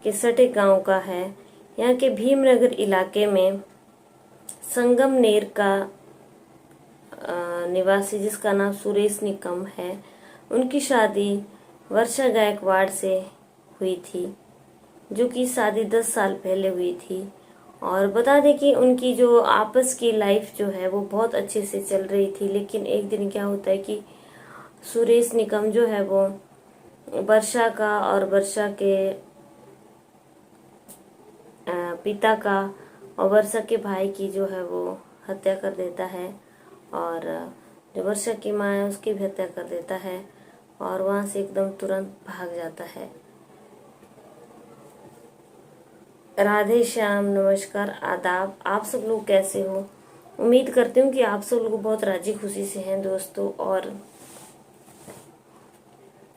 के सटे गांव का है। यहाँ के भीमनगर इलाके में संगमनेर का निवासी जिसका नाम सुरेश निकम है, उनकी शादी वर्षा गायकवाड़ से हुई थी, जो कि शादी 10 साल पहले हुई थी। और बता दें कि उनकी जो आपस की लाइफ जो है वो बहुत अच्छे से चल रही थी। लेकिन एक दिन क्या होता है कि सुरेश निकम जो है वो वर्षा का और वर्षा के पिता का और वर्षा के भाई की जो है वो हत्या कर देता है, और जो वर्षा की माँ है उसकी भी हत्या कर देता है, और वहां से एकदम तुरंत भाग जाता है। राधे श्याम, नमस्कार, आदाब। आप सब लोग कैसे हो? उम्मीद करती हूँ कि आप सब लोग बहुत राजी खुशी से हैं दोस्तों, और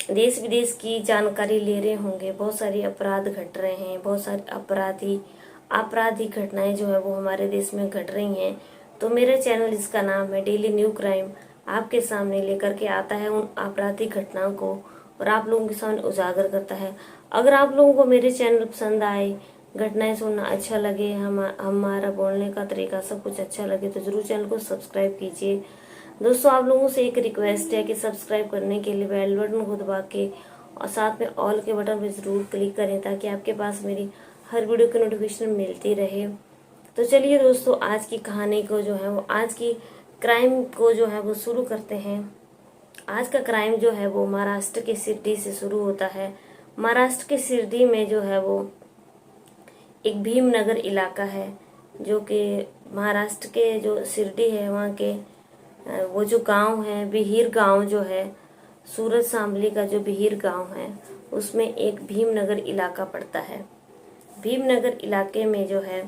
देश विदेश की जानकारी ले रहे होंगे। बहुत सारे अपराध घट रहे हैं, बहुत सारे आपराधिक घटनाएं जो है वो हमारे देश में घट रही हैं। तो मेरा चैनल, जिसका नाम है डेली न्यू क्राइम, आपके सामने लेकर के आता है उन आपराधिक घटनाओं को और आप लोगों के सामने उजागर करता है। अगर आप लोगों को मेरे चैनल पसंद आए, घटनाएं सुनना अच्छा लगे, हमारा बोलने का तरीका सब कुछ अच्छा लगे, तो जरूर चैनल को सब्सक्राइब कीजिए। दोस्तों, आप लोगों से एक रिक्वेस्ट है कि सब्सक्राइब करने के लिए बेल बटन को दबा के और साथ में ऑल के बटन पर जरूर क्लिक करें, ताकि आपके पास मेरी हर वीडियो की नोटिफिकेशन मिलती रहे। तो चलिए दोस्तों, आज की कहानी को जो है वो, आज की क्राइम को जो है वो शुरू करते हैं। आज का क्राइम जो है वो महाराष्ट्र के शिरडी से शुरू होता है। महाराष्ट्र के शिरडी में जो है वो एक भीमनगर इलाका है, जो कि महाराष्ट्र के जो शिरडी है वहाँ के वो जो गांव है, बिहिर गांव जो है, सूरत शामली का जो बिहिर गांव है, उसमें एक भीमनगर इलाका पड़ता है। भीमनगर इलाके में जो है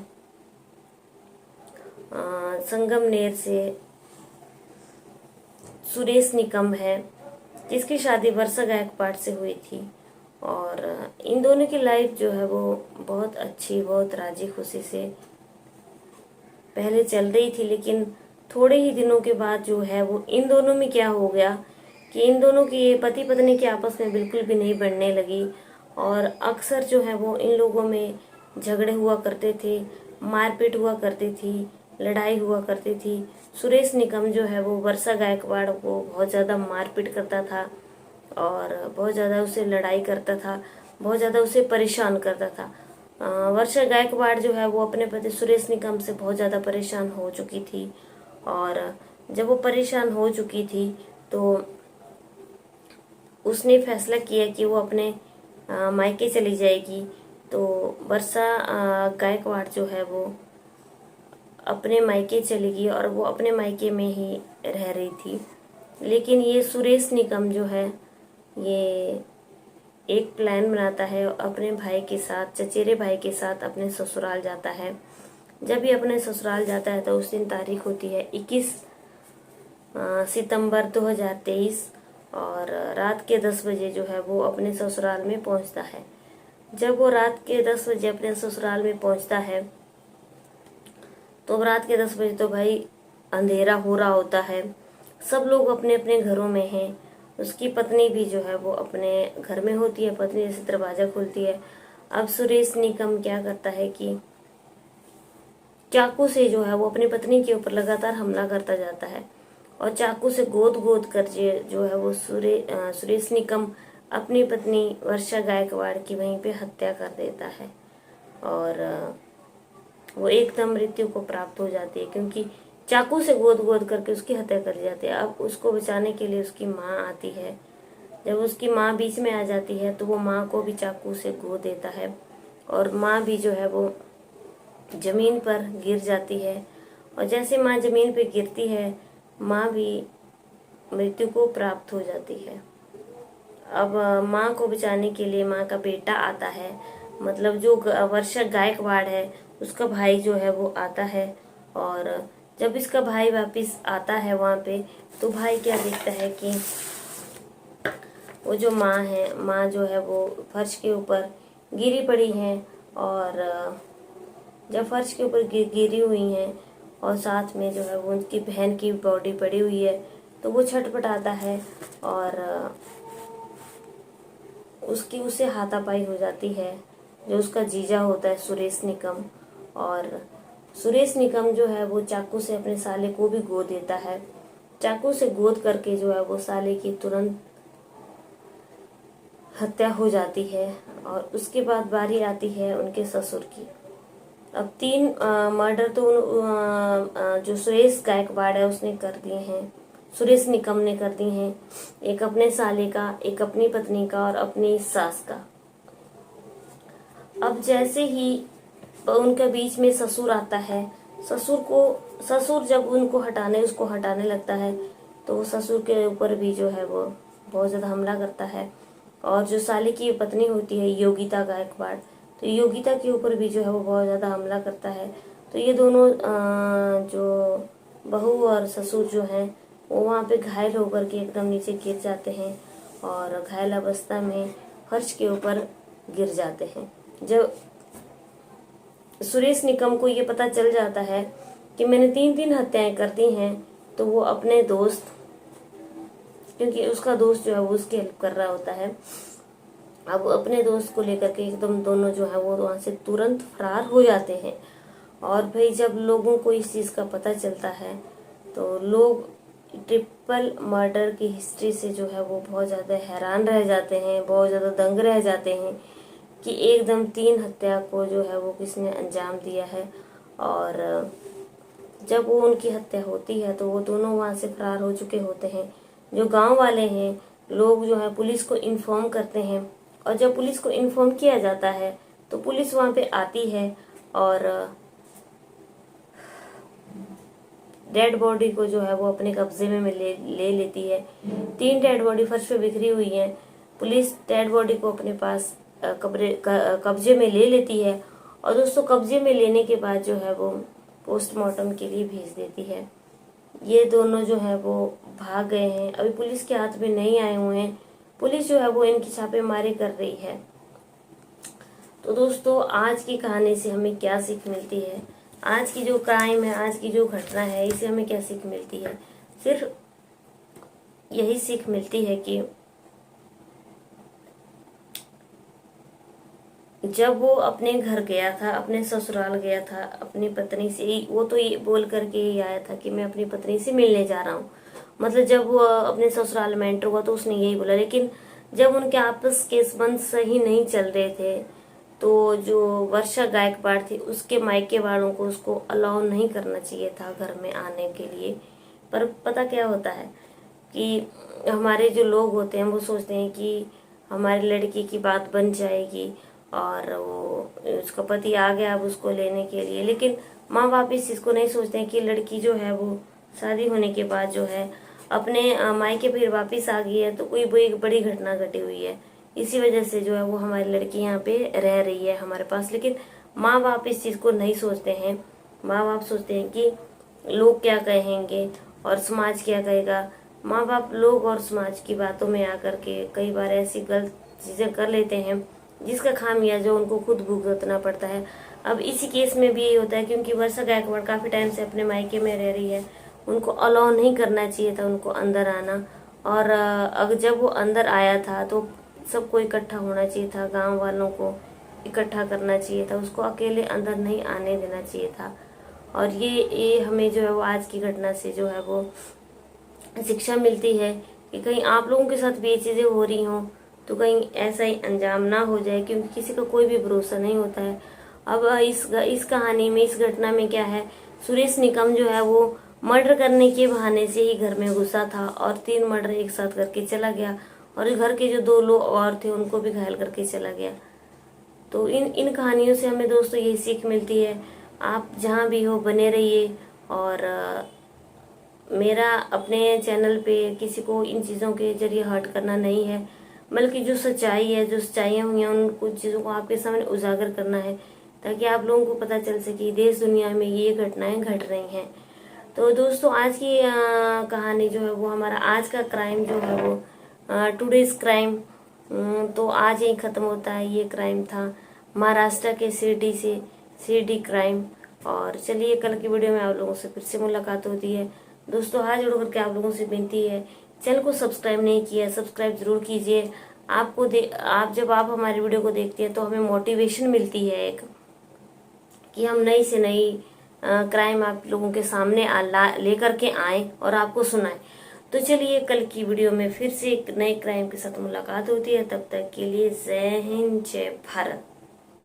संगमनेर से सुरेश निकम है, जिसकी शादी वर्षा गायकवाड़ से हुई थी। और इन दोनों की लाइफ जो है वो बहुत अच्छी, बहुत राजी खुशी से पहले चल रही थी। लेकिन थोड़े ही दिनों के बाद जो है वो इन दोनों में क्या हो गया कि इन दोनों की पति पत्नी के आपस में बिल्कुल भी नहीं बढ़ने लगी, और अक्सर जो है वो इन लोगों में झगड़े हुआ करते थे, मारपीट हुआ करती थी, लड़ाई हुआ करती थी। सुरेश निकम जो है वो वर्षा गायकवाड़ को बहुत ज़्यादा मारपीट करता था और बहुत ज़्यादा उसे लड़ाई करता था, बहुत ज़्यादा उसे परेशान करता था। वर्षा गायकवाड़ जो है वो अपने पति सुरेश निकम से बहुत ज़्यादा परेशान हो चुकी थी, और जब वो परेशान हो चुकी थी तो उसने फैसला किया कि वो अपने मायके चली जाएगी। तो वर्षा गायकवाड़ जो है वो अपने मायके चली गई और वो अपने मायके में ही रह रही थी। लेकिन ये सुरेश निकम जो है ये एक प्लान बनाता है, अपने भाई के साथ, चचेरे भाई के साथ अपने ससुराल जाता है। जब ये अपने ससुराल जाता है तो उस दिन तारीख होती है 21 सितंबर 2023, और रात के 10 बजे जो है वो अपने ससुराल में पहुंचता है। जब वो रात के 10 बजे अपने ससुराल में पहुंचता है तो अब रात के 10 बजे तो भाई अंधेरा हो रहा होता है, सब लोग अपने अपने घरों में हैं। उसकी पत्नी भी जो है वो अपने घर में होती है, पत्नी जैसे दरवाजा खोलती है। अब सुरेश निकम क्या करता है कि चाकू से जो है वो अपनी पत्नी के ऊपर लगातार हमला करता जाता है, और चाकू से गोद गोद कर जो है वो सुरेश निकम अपनी पत्नी वर्षा गायकवाड़ की वहीं पे हत्या कर देता है, और वो एकदम मृत्यु को प्राप्त हो जाती है, क्योंकि चाकू से गोद गोद करके उसकी हत्या कर जाती है। अब उसको बचाने के लिए उसकी माँ आती है। जब उसकी माँ बीच में आ जाती है तो वो माँ को भी चाकू से गोद देता है, और माँ भी जो है वो जमीन पर गिर जाती है। और जैसे माँ जमीन पर गिरती है, माँ भी मृत्यु को प्राप्त हो जाती है। अब माँ को बचाने के लिए माँ का बेटा आता है, मतलब जो वर्षा गायकवाड़ है उसका भाई जो है वो आता है। और जब इसका भाई वापस आता है वहाँ पे, तो भाई क्या देखता है कि वो जो माँ है, माँ जो है वो फर्श के ऊपर गिरी पड़ी है, और जब फर्श के ऊपर गिरी हुई हैं और साथ में जो है वो उनकी बहन की बॉडी पड़ी हुई है, तो वो छटपटाता है और उसकी उससे हाथापाई हो जाती है। जो उसका जीजा होता है सुरेश निकम, और सुरेश निकम जो है वो चाकू से अपने साले को भी गोद देता है। चाकू से गोद करके जो है वो साले की तुरंत हत्या हो जाती है। और उसके बाद बारी आती है उनके ससुर की। अब 3 मर्डर तो जो सुरेश गायकवाड़ है उसने कर दिए हैं, सुरेश निकम ने कर दिए हैं। एक अपने साले का, एक अपनी पत्नी का और अपनी सास का। अब जैसे ही उनके बीच में ससुर आता है, ससुर जब उसको हटाने लगता है, तो ससुर के ऊपर भी जो है वो बहुत ज्यादा हमला करता है। और जो साले की पत्नी होती है योगिता गायकवाड़, तो योगिता के ऊपर भी जो है वो बहुत ज्यादा हमला करता है। तो ये दोनों जो बहू और ससुर जो हैं वो वहाँ पे घायल होकर के एकदम नीचे गिर जाते हैं और घायल अवस्था में फर्श के ऊपर गिर जाते हैं। जब सुरेश निकम को ये पता चल जाता है कि मैंने 3 हत्याएं कर दी हैं, तो वो अपने दोस्त, क्योंकि उसका दोस्त जो है वो उसकी हेल्प कर रहा होता है, अब अपने दोस्त को लेकर के एकदम दोनों जो है वो वहां से तुरंत फरार हो जाते हैं। और भाई जब लोगों को इस चीज का पता चलता है तो लोग ट्रिपल मर्डर की हिस्ट्री से जो है वो बहुत ज्यादा हैरान रह जाते हैं, बहुत ज्यादा दंग रह जाते हैं कि एकदम 3 हत्या को जो है वो किसने अंजाम दिया है। और जब वो उनकी हत्या होती है तो वो दोनों वहां से फरार हो चुके होते हैं। जो गांव वाले हैं, लोग जो है पुलिस को इन्फॉर्म करते हैं, और जब पुलिस को इन्फॉर्म किया जाता है तो पुलिस वहां पे आती है और डेड बॉडी को जो है वो अपने कब्जे में ले लेती है। 3 डेड बॉडी फर्श पे बिखरी हुई है। पुलिस डेड बॉडी को अपने पास कब्जे में ले लेती है, और दोस्तों कब्जे में लेने के बाद जो है वो पोस्टमार्टम के लिए भेज देती है। ये दोनों जो है वो भाग गए हैं, अभी पुलिस के हाथ में नहीं आए हुए हैं। पुलिस जो है वो इनकी छापेमारी कर रही है। तो दोस्तों आज की कहानी से हमें क्या सीख मिलती है, आज की जो क्राइम है, आज की जो घटना है, इससे हमें क्या सीख मिलती है? सिर्फ यही सीख मिलती है कि जब वो अपने घर गया था, अपने ससुराल गया था, अपनी पत्नी से वो तो ये बोल करके ही आया था कि मैं अपनी पत्नी से मिलने जा रहा हूँ। मतलब जब वो अपने ससुराल में एंटर हुआ तो उसने यही बोला, लेकिन जब उनके आपस के संबंध सही नहीं चल रहे थे तो जो वर्षा गायकवाड़ थी उसके मायके वालों को उसको अलाउ नहीं करना चाहिए था घर में आने के लिए। पर पता क्या होता है कि हमारे जो लोग होते हैं वो सोचते हैं कि हमारी लड़की की बात बन जाएगी और वो उसका पति आ गया अब उसको लेने के लिए, लेकिन माँ बाप इस चीज़ को नहीं सोचते हैं कि लड़की जो है वो शादी होने के बाद जो है अपने मायके फिर वापस आ गई है, तो कोई बड़ी घटना घटी हुई है, इसी वजह से जो है वो हमारी लड़की यहाँ पे रह रही है हमारे पास। लेकिन माँ बाप इस चीज़ को नहीं सोचते हैं। माँ बाप सोचते हैं कि लोग क्या कहेंगे और समाज क्या कहेगा। माँ बाप लोग और समाज की बातों में आकर के कई बार ऐसी गलत चीज़ें कर लेते हैं जिसका खामियाजा उनको खुद भुगतना पड़ता है। अब इसी केस में भी यही होता है, क्योंकि वर्षा गायकवाड़ काफ़ी टाइम से अपने मायके में रह रही है, उनको अलाउ नहीं करना चाहिए था उनको अंदर आना। और अगर जब वो अंदर आया था तो सबको इकट्ठा होना चाहिए था, गांव वालों को इकट्ठा करना चाहिए था, उसको अकेले अंदर नहीं आने देना चाहिए था। और ये हमें जो है वो आज की घटना से जो है वो शिक्षा मिलती है कि कहीं आप लोगों के साथ भी ये चीज़ें हो रही हों तो कहीं ऐसा ही अंजाम ना हो जाए, क्योंकि किसी का कोई भी भरोसा नहीं होता है। अब इस कहानी में, इस घटना में क्या है, सुरेश निकम जो है वो मर्डर करने के बहाने से ही घर में घुसा था और 3 मर्डर एक साथ करके चला गया, और घर के जो 2 लोग और थे उनको भी घायल करके चला गया। तो इन कहानियों से हमें दोस्तों यही सीख मिलती है, आप जहाँ भी हो बने रहिए। और मेरा अपने चैनल पे किसी को इन चीज़ों के जरिए हर्ट करना नहीं है, बल्कि जो सच्चाई है, जो सच्चाइयाँ हुई हैं, उन कुछ चीज़ों को आपके सामने उजागर करना है, ताकि आप लोगों को पता चल सके देश दुनिया में ये घटनाएं घट रही हैं। तो दोस्तों आज की कहानी जो है वो, हमारा आज का क्राइम जो है वो टुडेज क्राइम, तो आज ही खत्म होता है। ये क्राइम था महाराष्ट्र के शिरडी क्राइम। और चलिए कल की वीडियो में आप लोगों से फिर से मुलाकात होती है। दोस्तों हाथ जोड़ करके आप लोगों से विनती है, चैनल को सब्सक्राइब नहीं किया सब्सक्राइब जरूर कीजिए। आप जब आप हमारी वीडियो को देखते हैं तो हमें मोटिवेशन मिलती है एक, कि हम नई से नई क्राइम आप लोगों के सामने लेकर के आए और आपको सुनाएं। तो चलिए कल की वीडियो में फिर से एक नए क्राइम के साथ मुलाकात होती है। तब तक के लिए जय हिंद, जय भारत।